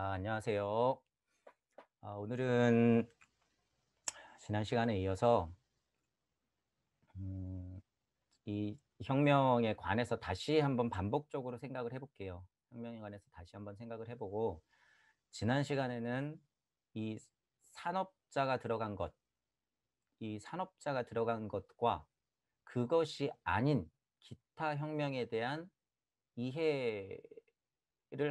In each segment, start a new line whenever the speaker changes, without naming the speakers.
안녕하세요. 오늘은 지난 시간에 이어서 음, 이 혁명에 관해서 다시 한번 반복적으로 생각을 해볼게요. 혁명에 관해서 다시 한번 생각을 해보고, 지난 시간에는 이 산업자가 들어간 것, 이 산업자가 들어간 것과 그것이 아닌 기타 혁명에 대한 이해를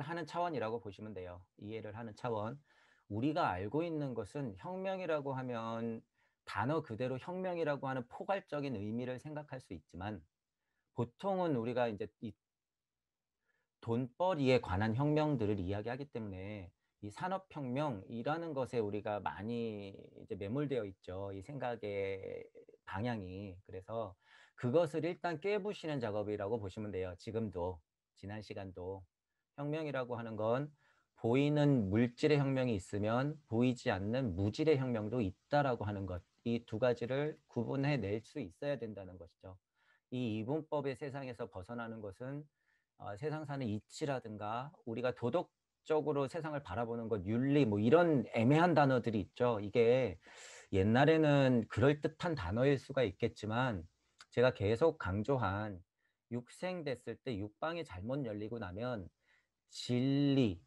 하는 차원이라고 보시면 돼요. 이해를 하는 차원. 우리가 알고 있는 것은 혁명이라고 하면 단어 그대로 혁명이라고 하는 포괄적인 의미를 생각할 수 있지만, 보통은 우리가 이제 이 돈벌이에 관한 혁명들을 이야기하기 때문에 이 산업혁명이라는 것에 우리가 많이 이제 매몰되어 있죠. 이 생각의 방향이. 그래서 그것을 일단 깨부시는 작업이라고 보시면 돼요. 지금도, 지난 시간도. 혁명이라고 하는 건 보이는 물질의 혁명이 있으면 보이지 않는 무질의 혁명도 있다라고 하는 것. 이 두 가지를 구분해 낼 수 있어야 된다는 것이죠. 이 이분법의 세상에서 벗어나는 것은 세상 사는 이치라든가 우리가 도덕적으로 세상을 바라보는 것, 윤리 뭐 이런 애매한 단어들이 있죠. 이게 옛날에는 그럴듯한 단어일 수가 있겠지만 제가 계속 강조한 육생됐을 때 육방이 잘못 열리고 나면 진리,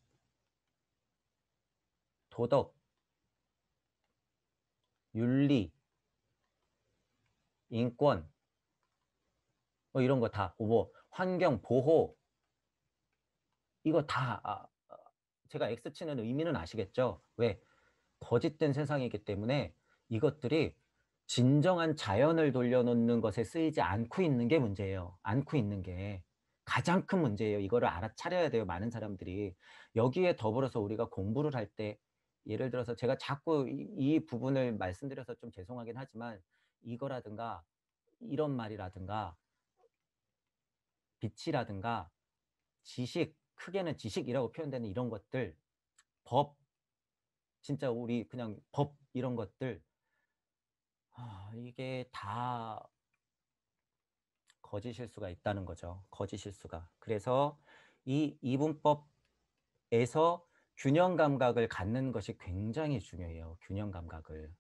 도덕, 윤리, 인권 뭐 이런 거 다, 뭐 환경 보호 이거 다 제가 X치는 의미는 아시겠죠? 왜? 거짓된 세상이기 때문에 이것들이 진정한 자연을 돌려놓는 것에 쓰이지 않고 있는 게 문제예요. 않고 있는 게 가장 큰 문제예요. 이거를 알아차려야 돼요. 많은 사람들이. 여기에 더불어서 우리가 공부를 할 때 예를 들어서 제가 자꾸 이 부분을 말씀드려서 좀 죄송하긴 하지만 이거라든가 이런 말이라든가 빛이라든가 지식, 크게는 지식이라고 표현되는 이런 것들, 법, 진짜 우리 그냥 법 이런 것들 이게 다 거짓일 수가 있다는 거죠. 거짓일 수가. 그래서 이 이분법에서 균형 감각을 갖는 것이 굉장히 중요해요. 균형 감각을.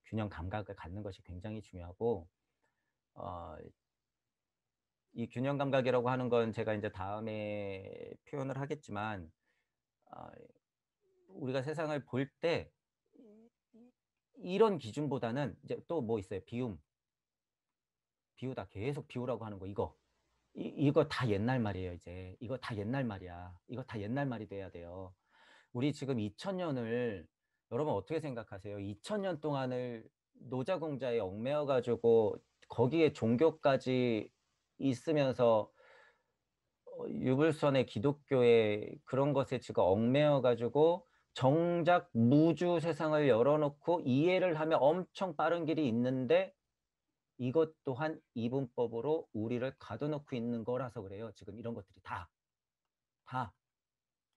균형 감각을 갖는 것이 굉장히 중요하고, 어, 이 균형 감각이라고 하는 건 제가 이제 다음에 표현을 하겠지만, 어, 우리가 세상을 볼 때, 이런 기준보다는 이제 또 뭐 있어요? 비움. 비우다. 계속 비우라고 하는 거, 이거. 이거 다 옛날 말이에요, 이제. 이거 다 옛날 말이야. 이거 다 옛날 말이 돼야 돼요. 우리 지금 2000년을, 여러분 어떻게 생각하세요? 2000년 동안을 노자공자에 얽매여가지고, 거기에 종교까지 있으면서, 유불선의 기독교의 그런 것에 지금 얽매여가지고, 정작 무주 세상을 열어놓고 이해를 하면 엄청 빠른 길이 있는데, 이것 또한 이분법으로 우리를 가둬놓고 있는 거라서 그래요. 지금 이런 것들이 다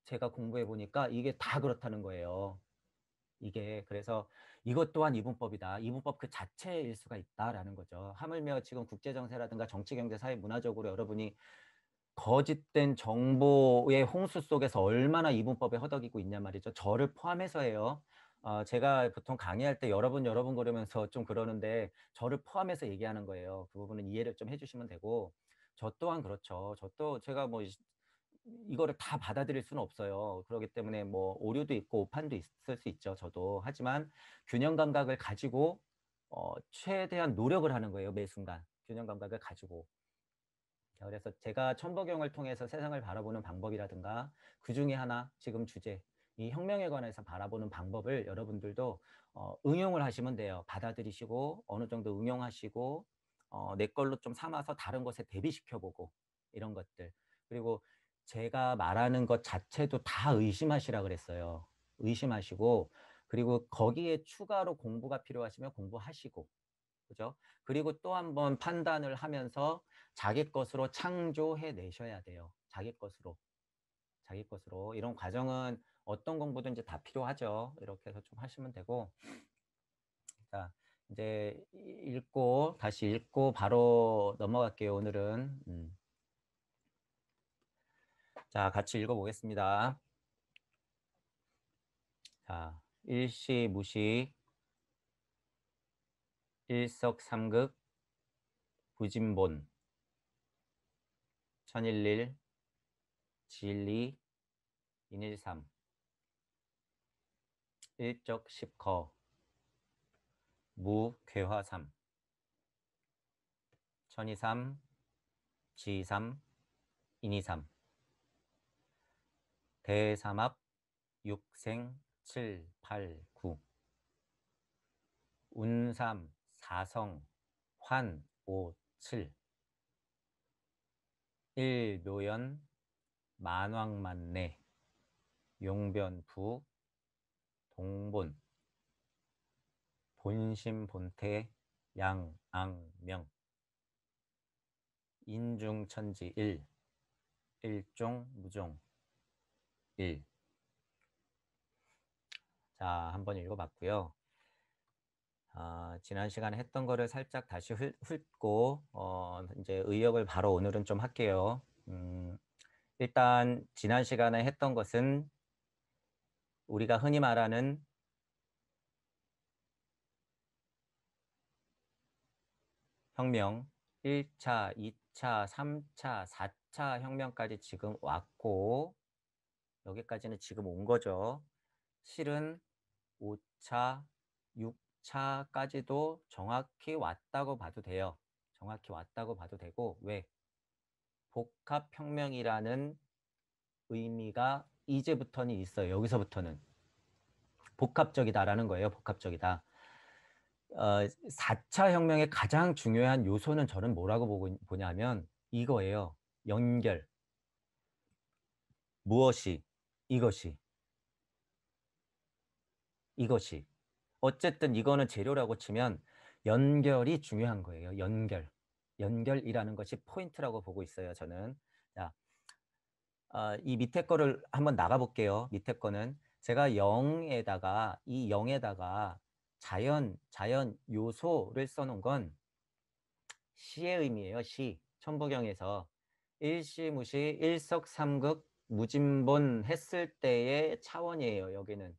제가 공부해 보니까 이게 다 그렇다는 거예요. 이게 그래서 이것 또한 이분법이다. 이분법 그 자체일 수가 있다라는 거죠. 하물며 지금 국제정세라든가 정치, 경제, 사회, 문화적으로 여러분이 거짓된 정보의 홍수 속에서 얼마나 이분법에 허덕이고 있냐 말이죠. 저를 포함해서예요. 제가 보통 강의할 때 여러분 그러면서 좀 그러는데 저를 포함해서 얘기하는 거예요. 그 부분은 이해를 좀 해주시면 되고 저 또한 그렇죠. 저도 제가 뭐 이거를 다 받아들일 수는 없어요. 그렇기 때문에 뭐 오류도 있고 오판도 있을 수 있죠. 저도. 하지만 균형 감각을 가지고 최대한 노력을 하는 거예요. 매 순간. 균형 감각을 가지고. 자, 그래서 제가 천부경을 통해서 세상을 바라보는 방법이라든가 그 중에 하나 지금 주제 이 혁명에 관해서 바라보는 방법을 여러분들도 응용을 하시면 돼요. 받아들이시고 어느 정도 응용하시고 내 걸로 좀 삼아서 다른 것에 대비시켜보고 이런 것들. 그리고 제가 말하는 것 자체도 다 의심하시라 그랬어요. 의심하시고 그리고 거기에 추가로 공부가 필요하시면 공부하시고 그죠? 그리고 또 한 번 판단을 하면서 자기 것으로 창조해 내셔야 돼요. 자기 것으로. 자기 것으로. 이런 과정은 어떤 공부든지 다 필요하죠. 이렇게 해서 좀 하시면 되고. 자, 이제 다시 읽고 바로 넘어갈게요. 오늘은. 자, 같이 읽어보겠습니다. 자, 일시무시, 일석삼극, 부진본, 천일일, 지일이, 인일삼, 일적십거, 무괴화삼, 천이삼, 지이삼, 인이삼, 대삼합, 육생, 칠, 팔, 구, 운삼, 사성, 환, 오, 칠, 일묘연, 만왕만내, 용변부, 동본, 본심본태, 양앙명, 인중천지 일, 일종무종 일. 자, 한번 읽어봤고요. 지난 시간에 했던 거를 살짝 다시 훑고 이제 의역을 바로 오늘은 좀 할게요. 일단 지난 시간에 했던 것은 우리가 흔히 말하는 혁명 1차, 2차, 3차, 4차 혁명까지 지금 왔고 여기까지는 지금 온 거죠. 실은 5차, 6차까지도 정확히 왔다고 봐도 돼요. 정확히 왔다고 봐도 되고 왜? 복합혁명이라는 의미가 이제부터는 있어요. 여기서부터는 복합적이다라는 거예요. 복합적이다. 4차 혁명의 가장 중요한 요소는 저는 뭐라고 보냐면 이거예요. 연결. 무엇이? 이것이. 이것이. 어쨌든 이거는 재료라고 치면 연결이 중요한 거예요. 연결. 연결이라는 것이 포인트라고 보고 있어요. 저는. 자, 이 밑에 거를 한번 나가볼게요. 밑에 거는 제가 0에다가 이 0에다가 자연 요소를 써놓은 건 시의 의미예요. 시. 천부경에서 일시무시 일석삼극 무진본 했을 때의 차원이에요. 여기는.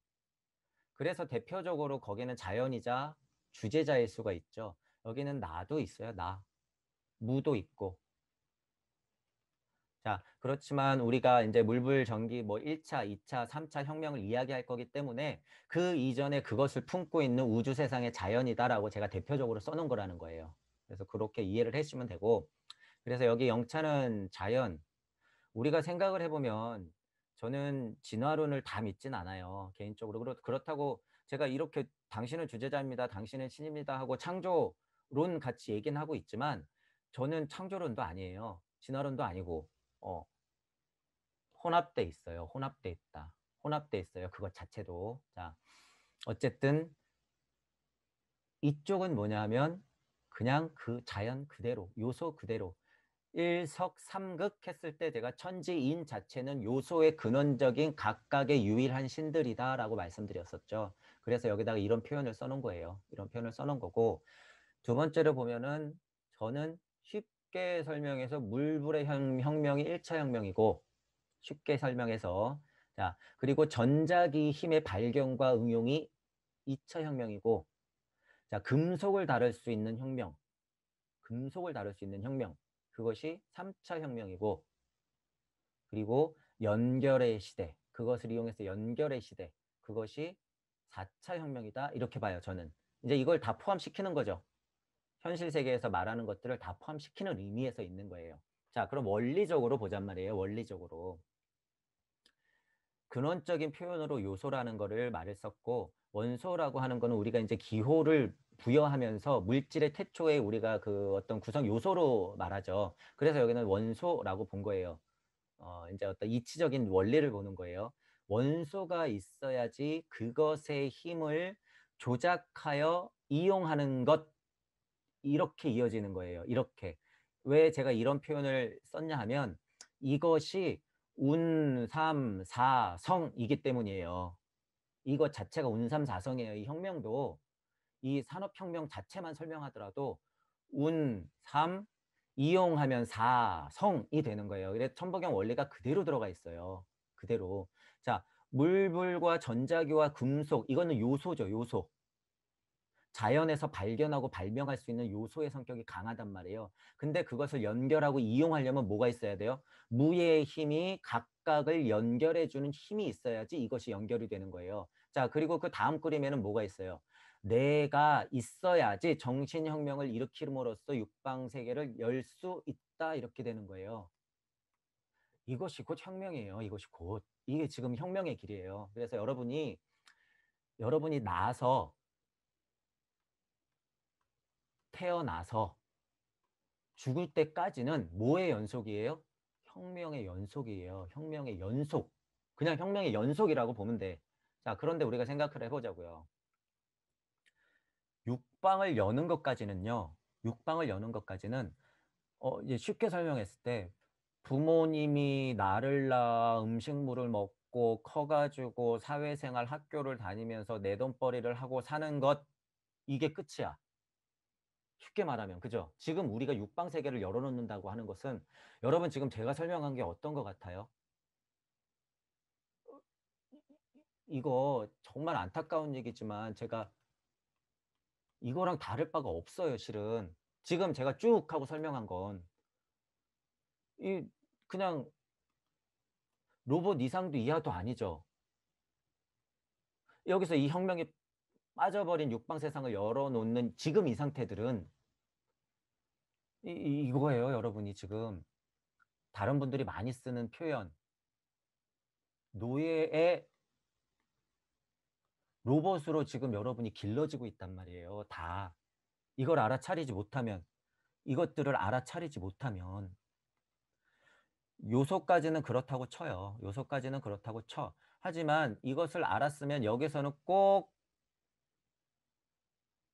그래서 대표적으로 거기는 자연이자 주제자일 수가 있죠. 여기는 나도 있어요. 나. 무도 있고. 자, 그렇지만 우리가 이제 물불전기 뭐 1차, 2차, 3차 혁명을 이야기할 거기 때문에 그 이전에 그것을 품고 있는 우주 세상의 자연이다라고 제가 대표적으로 써놓은 거라는 거예요. 그래서 그렇게 이해를 해주시면 되고, 그래서 여기 영차는 자연, 우리가 생각을 해보면 저는 진화론을 다 믿진 않아요. 개인적으로. 그렇다고 제가 이렇게 당신은 주제자입니다. 당신은 신입니다 하고 창조론 같이 얘기는 하고 있지만 저는 창조론도 아니에요. 진화론도 아니고 혼합돼 있어요. 혼합돼 있다. 혼합돼 있어요. 그것 자체도. 자, 어쨌든 이쪽은 뭐냐면 그냥 그 자연 그대로, 요소 그대로 일석삼극 했을 때 제가 천지인 자체는 요소의 근원적인 각각의 유일한 신들이다 라고 말씀드렸었죠. 그래서 여기다가 이런 표현을 써놓은 거예요. 이런 표현을 써놓은 거고 두 번째로 보면은 저는 쉽게 설명해서 물불의 혁명이 1차 혁명이고 쉽게 설명해서 자 그리고 전자기 힘의 발견과 응용이 2차 혁명이고 자 금속을 다룰 수 있는 혁명 금속을 다룰 수 있는 혁명 그것이 3차 혁명이고 그리고 연결의 시대 그것을 이용해서 연결의 시대 그것이 4차 혁명이다 이렇게 봐요. 저는 이제 이걸 다 포함시키는 거죠. 현실 세계에서 말하는 것들을 다 포함시키는 의미에서 있는 거예요. 자 그럼 원리적으로 보잔 말이에요. 원리적으로 근원적인 표현으로 요소라는 거를 말을 썼고 원소라고 하는 거는 우리가 이제 기호를 부여하면서 물질의 태초에 우리가 그 어떤 구성 요소로 말하죠. 그래서 여기는 원소라고 본 거예요. 이제 어떤 이치적인 원리를 보는 거예요. 원소가 있어야지 그것의 힘을 조작하여 이용하는 것 이렇게 이어지는 거예요. 이렇게. 왜 제가 이런 표현을 썼냐 하면 이것이 운삼사성이기 때문이에요. 이것 자체가 운삼사성이에요. 이 혁명도 이 산업혁명 자체만 설명하더라도 운삼 이용하면 사성이 되는 거예요. 그래서 천부경 원리가 그대로 들어가 있어요. 그대로. 자, 물불과 전자기와 금속, 이거는 요소죠, 요소. 자연에서 발견하고 발명할 수 있는 요소의 성격이 강하단 말이에요. 근데 그것을 연결하고 이용하려면 뭐가 있어야 돼요? 무의 힘이 각각을 연결해주는 힘이 있어야지 이것이 연결이 되는 거예요. 자, 그리고 그 다음 그림에는 뭐가 있어요? 내가 있어야지 정신혁명을 일으킴으로써 육방세계를 열 수 있다, 이렇게 되는 거예요. 이것이 곧 혁명이에요. 이것이 곧. 이게 지금 혁명의 길이에요. 그래서 여러분이 태어나서 죽을 때까지는 뭐의 연속이에요? 혁명의 연속이에요. 혁명의 연속. 그냥 혁명의 연속이라고 보면 돼. 자, 그런데 우리가 생각을 해보자고요. 육방을 여는 것까지는요. 육방을 여는 것까지는 이제 쉽게 설명했을 때 부모님이 나를 낳아 음식물을 먹고 커가지고 사회생활 학교를 다니면서 내 돈벌이를 하고 사는 것, 이게 끝이야. 쉽게 말하면, 그죠? 지금 우리가 육방세계를 열어놓는다고 하는 것은, 여러분 지금 제가 설명한 게 어떤 것 같아요? 이거 정말 안타까운 얘기지만 제가 이거랑 다를 바가 없어요, 실은. 지금 제가 쭉 하고 설명한 건 이 그냥 로봇 이상도 이하도 아니죠. 여기서 이 혁명에 빠져버린 육방 세상을 열어놓는 지금 이 상태들은 이거예요, 여러분이 지금. 다른 분들이 많이 쓰는 표현, 노예의 로봇으로 지금 여러분이 길러지고 있단 말이에요. 다. 이걸 알아차리지 못하면, 이것들을 알아차리지 못하면, 요소까지는 그렇다고 쳐요. 요소까지는 그렇다고 쳐. 하지만 이것을 알았으면 여기서는 꼭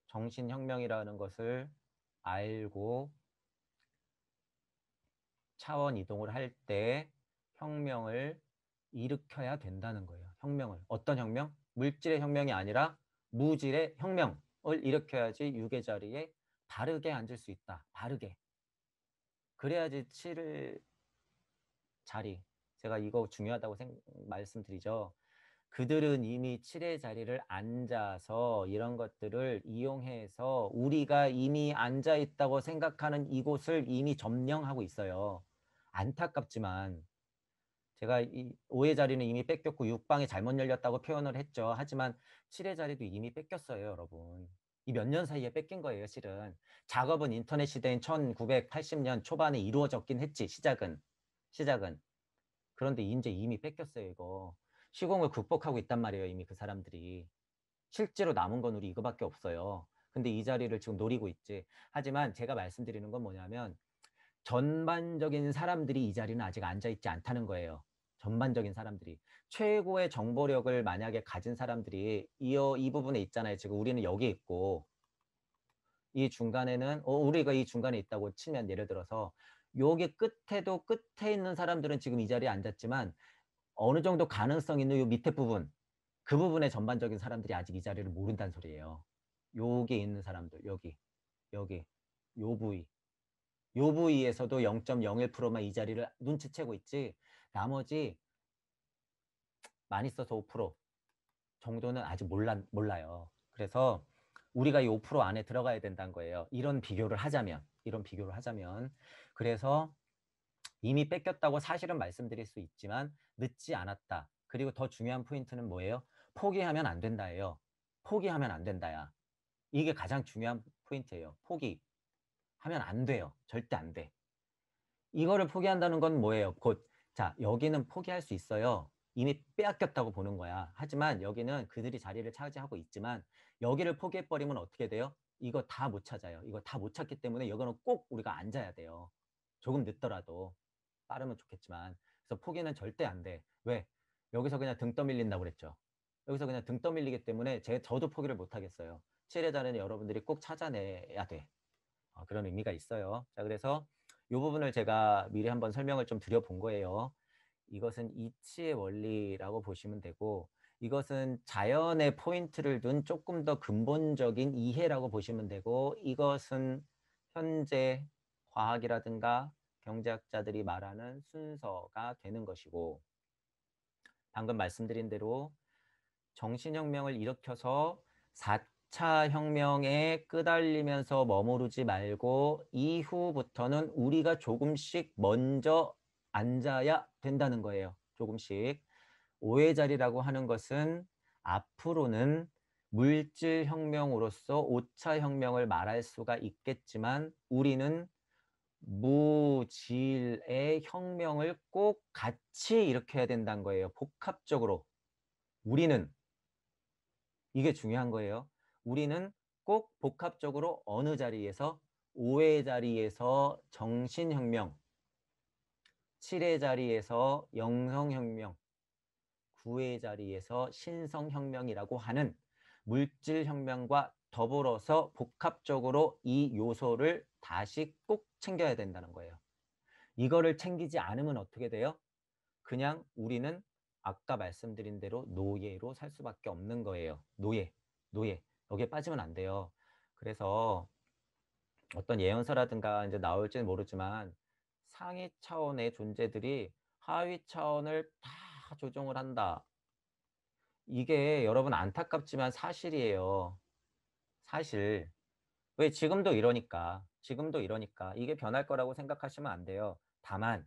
정신혁명이라는 것을 알고 차원 이동을 할 때 혁명을 일으켜야 된다는 거예요. 혁명을. 어떤 혁명? 물질의 혁명이 아니라 무질의 혁명을 일으켜야지 육의 자리에 바르게 앉을 수 있다. 바르게. 그래야지 칠 자리. 제가 이거 중요하다고 말씀드리죠. 그들은 이미 칠의 자리를 앉아서 이런 것들을 이용해서 우리가 이미 앉아 있다고 생각하는 이곳을 이미 점령하고 있어요. 안타깝지만 제가 이 5의 자리는 이미 뺏겼고 6방이 잘못 열렸다고 표현을 했죠. 하지만 7의 자리도 이미 뺏겼어요, 여러분. 이 몇 년 사이에 뺏긴 거예요, 실은. 작업은 인터넷 시대인 1980년 초반에 이루어졌긴 했지, 시작은. 시작은. 그런데 이제 이미 뺏겼어요, 이거. 시공을 극복하고 있단 말이에요, 이미 그 사람들이. 실제로 남은 건 우리 이거밖에 없어요. 근데 이 자리를 지금 노리고 있지. 하지만 제가 말씀드리는 건 뭐냐면 전반적인 사람들이 이 자리는 아직 앉아있지 않다는 거예요. 전반적인 사람들이. 최고의 정보력을 만약에 가진 사람들이 이 부분에 있잖아요. 지금 우리는 여기 있고 이 중간에는 우리가 이 중간에 있다고 치면 예를 들어서 여기 끝에도 끝에 있는 사람들은 지금 이 자리에 앉았지만 어느 정도 가능성 있는 요 밑에 부분, 그 부분의 전반적인 사람들이 아직 이 자리를 모른다는 소리예요. 여기 있는 사람들, 여기, 요 부위. 요 부위에서도 0.01%만 이 자리를 눈치채고 있지, 나머지 많이 써서 5% 정도는 아직 몰라요. 그래서 우리가 이 5% 안에 들어가야 된다는 거예요. 이런 비교를 하자면. 그래서 이미 뺏겼다고 사실은 말씀드릴 수 있지만 늦지 않았다. 그리고 더 중요한 포인트는 뭐예요? 포기하면 안 된다예요. 포기하면 안 된다야. 이게 가장 중요한 포인트예요. 포기하면 안 돼요. 절대 안 돼. 이거를 포기한다는 건 뭐예요? 자, 여기는 포기할 수 있어요. 이미 빼앗겼다고 보는 거야. 하지만 여기는 그들이 자리를 차지하고 있지만 여기를 포기해버리면 어떻게 돼요? 이거 다 못 찾아요. 이거 다 못 찾기 때문에 여기는 꼭 우리가 앉아야 돼요. 조금 늦더라도. 빠르면 좋겠지만. 그래서 포기는 절대 안 돼. 왜? 여기서 그냥 등 떠밀린다고 그랬죠. 여기서 그냥 등 떠밀리기 때문에 저도 포기를 못 하겠어요. 7회 자리는 여러분들이 꼭 찾아내야 돼. 그런 의미가 있어요. 자, 그래서 이 부분을 제가 미리 한번 설명을 좀 드려본 거예요. 이것은 이치의 원리라고 보시면 되고, 이것은 자연의 포인트를 둔 조금 더 근본적인 이해라고 보시면 되고, 이것은 현재 과학이라든가 경제학자들이 말하는 순서가 되는 것이고, 방금 말씀드린 대로 정신혁명을 일으켜서 4차 혁명에 끄달리면서 머무르지 말고 이후부터는 우리가 조금씩 먼저 앉아야 된다는 거예요. 조금씩. 오해자리라고 하는 것은 앞으로는 물질혁명으로서 5차 혁명을 말할 수가 있겠지만 우리는 무질의 혁명을 꼭 같이 일으켜야 된다는 거예요. 복합적으로. 우리는 이게 중요한 거예요. 우리는 꼭 복합적으로 어느 자리에서 5의 자리에서 정신혁명, 7의 자리에서 영성혁명, 9의 자리에서 신성혁명이라고 하는 물질혁명과 더불어서 복합적으로 이 요소를 다시 꼭 챙겨야 된다는 거예요. 이거를 챙기지 않으면 어떻게 돼요? 그냥 우리는 아까 말씀드린 대로 노예로 살 수밖에 없는 거예요. 노예. 여기에 빠지면 안 돼요. 그래서 어떤 예언서라든가 이제 나올지는 모르지만 상위 차원의 존재들이 하위 차원을 다 조종을 한다. 이게 여러분 안타깝지만 사실이에요. 사실. 왜 지금도 이러니까. 이게 변할 거라고 생각하시면 안 돼요. 다만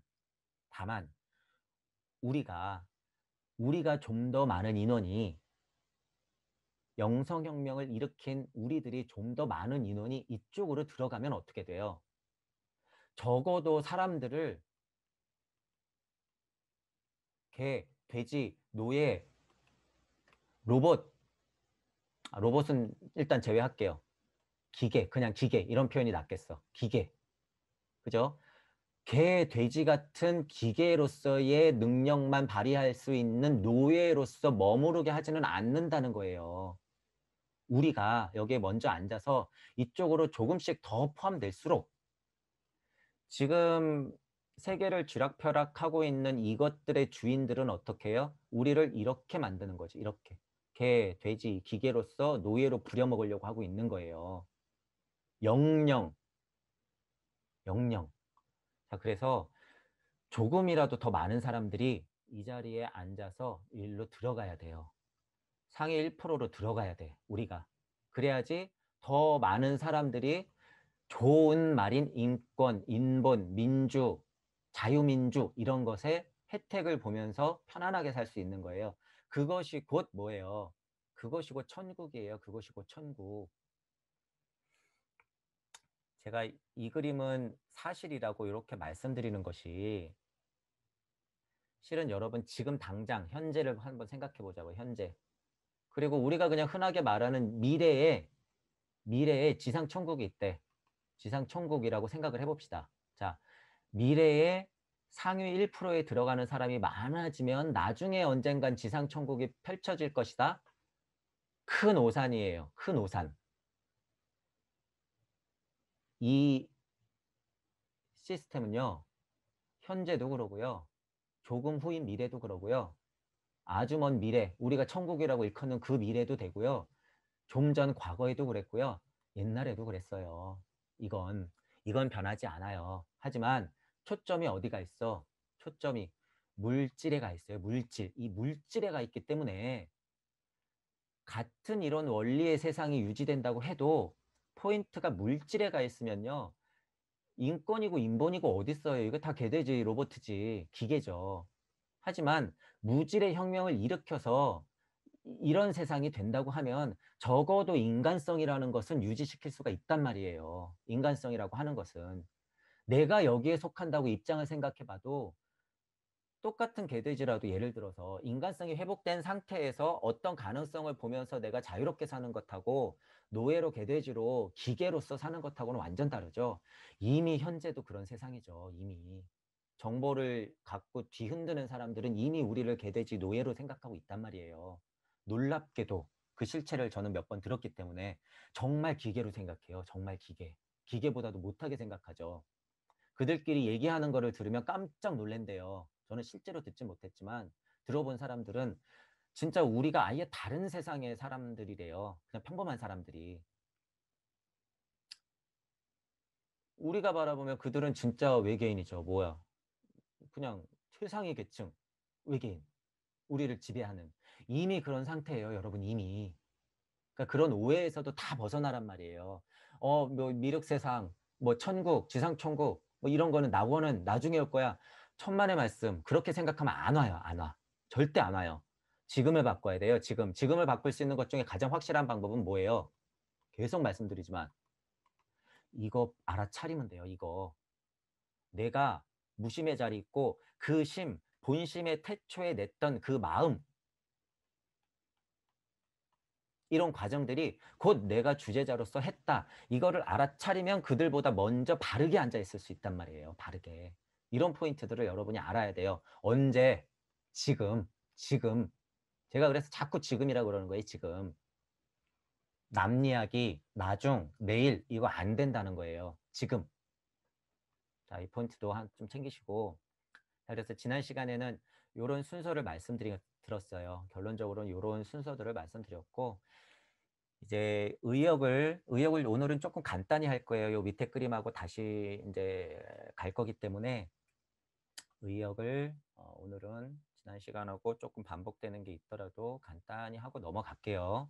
우리가 좀 더 많은 인원이 영성혁명을 일으킨 우리들이 좀 더 많은 인원이 이쪽으로 들어가면 어떻게 돼요? 적어도 사람들을 개, 돼지, 노예, 로봇, 로봇은 일단 제외할게요. 기계, 그냥 기계 이런 표현이 낫겠어. 기계, 그죠? 개, 돼지 같은 기계로서의 능력만 발휘할 수 있는 노예로서 머무르게 하지는 않는다는 거예요. 우리가 여기에 먼저 앉아서 이쪽으로 조금씩 더 포함될수록 지금 세계를 쥐락펴락하고 있는 이것들의 주인들은 어떻게 해요? 우리를 이렇게 만드는 거지. 이렇게. 개, 돼지, 기계로서 노예로 부려먹으려고 하고 있는 거예요. 영영. 자, 그래서 조금이라도 더 많은 사람들이 이 자리에 앉아서 일로 들어가야 돼요. 상위 1%로 들어가야 돼. 우리가. 그래야지 더 많은 사람들이 좋은 말인 인권, 인본, 민주, 자유민주 이런 것에 혜택을 보면서 편안하게 살 수 있는 거예요. 그것이 곧 뭐예요? 그것이 곧 천국이에요. 그것이 곧 천국. 제가 이 그림은 사실이라고 이렇게 말씀드리는 것이 실은 여러분 지금 당장 현재를 한번 생각해 보자고요. 현재. 그리고 우리가 그냥 흔하게 말하는 미래에 지상천국이 있대. 지상천국이라고 생각을 해봅시다. 자, 미래에 상위 1%에 들어가는 사람이 많아지면 나중에 언젠간 지상천국이 펼쳐질 것이다. 큰 오산이에요. 큰 오산. 이 시스템은요. 현재도 그러고요. 조금 후인 미래도 그러고요. 아주 먼 미래, 우리가 천국이라고 일컫는 그 미래도 되고요. 좀 전 과거에도 그랬고요. 옛날에도 그랬어요. 이건 변하지 않아요. 하지만 초점이 어디가 있어? 초점이 물질에 가 있어요. 물질. 이 물질에 가 있기 때문에 같은 이런 원리의 세상이 유지된다고 해도 포인트가 물질에 가 있으면요. 인권이고 인본이고 어디 있어요? 이거 다 개돼지, 로봇이지, 기계죠. 하지만 무질의 혁명을 일으켜서 이런 세상이 된다고 하면 적어도 인간성이라는 것은 유지시킬 수가 있단 말이에요. 인간성이라고 하는 것은. 내가 여기에 속한다고 입장을 생각해 봐도 똑같은 개돼지라도 예를 들어서 인간성이 회복된 상태에서 어떤 가능성을 보면서 내가 자유롭게 사는 것하고 노예로 개돼지로 기계로서 사는 것하고는 완전 다르죠. 이미 현재도 그런 세상이죠. 이미. 정보를 갖고 뒤흔드는 사람들은 이미 우리를 개돼지 노예로 생각하고 있단 말이에요. 놀랍게도 그 실체를 저는 몇 번 들었기 때문에 정말 기계로 생각해요. 정말 기계. 기계보다도 못하게 생각하죠. 그들끼리 얘기하는 거를 들으면 깜짝 놀랜대요. 저는 실제로 듣지 못했지만 들어본 사람들은 진짜 우리가 아예 다른 세상의 사람들이래요. 그냥 평범한 사람들이. 우리가 바라보면 그들은 진짜 외계인이죠. 뭐야. 그냥 최상위 계층 외계인. 우리를 지배하는. 이미 그런 상태예요, 여러분, 이미. 그러니까 그런 오해에서도 다 벗어나란 말이에요. 뭐 미륵세상, 뭐 천국, 지상천국, 뭐 이런 거는 낙원은 나중에 올 거야. 천만의 말씀. 그렇게 생각하면 안 와요, 안 와. 절대 안 와요. 지금을 바꿔야 돼요, 지금. 지금을 바꿀 수 있는 것 중에 가장 확실한 방법은 뭐예요? 계속 말씀드리지만 이거 알아차리면 돼요, 이거. 내가 무심의 자리 있고 그 심, 본심의 태초에 냈던 그 마음, 이런 과정들이 곧 내가 주제자로서 했다. 이거를 알아차리면 그들보다 먼저 바르게 앉아 있을 수 있단 말이에요. 바르게. 이런 포인트들을 여러분이 알아야 돼요. 언제? 지금. 지금. 제가 그래서 자꾸 지금이라고 그러는 거예요. 지금. 남 이야기, 나중, 내일 이거 안 된다는 거예요. 지금. 자, 이 포인트도 좀 챙기시고. 자, 그래서 지난 시간에는 이런 순서를 말씀드렸어요. 결론적으로는 이런 순서들을 말씀드렸고, 이제 의역을 오늘은 조금 간단히 할 거예요. 요 밑에 그림하고 다시 이제 갈 거기 때문에 의역을 오늘은 지난 시간하고 조금 반복되는 게 있더라도 간단히 하고 넘어갈게요.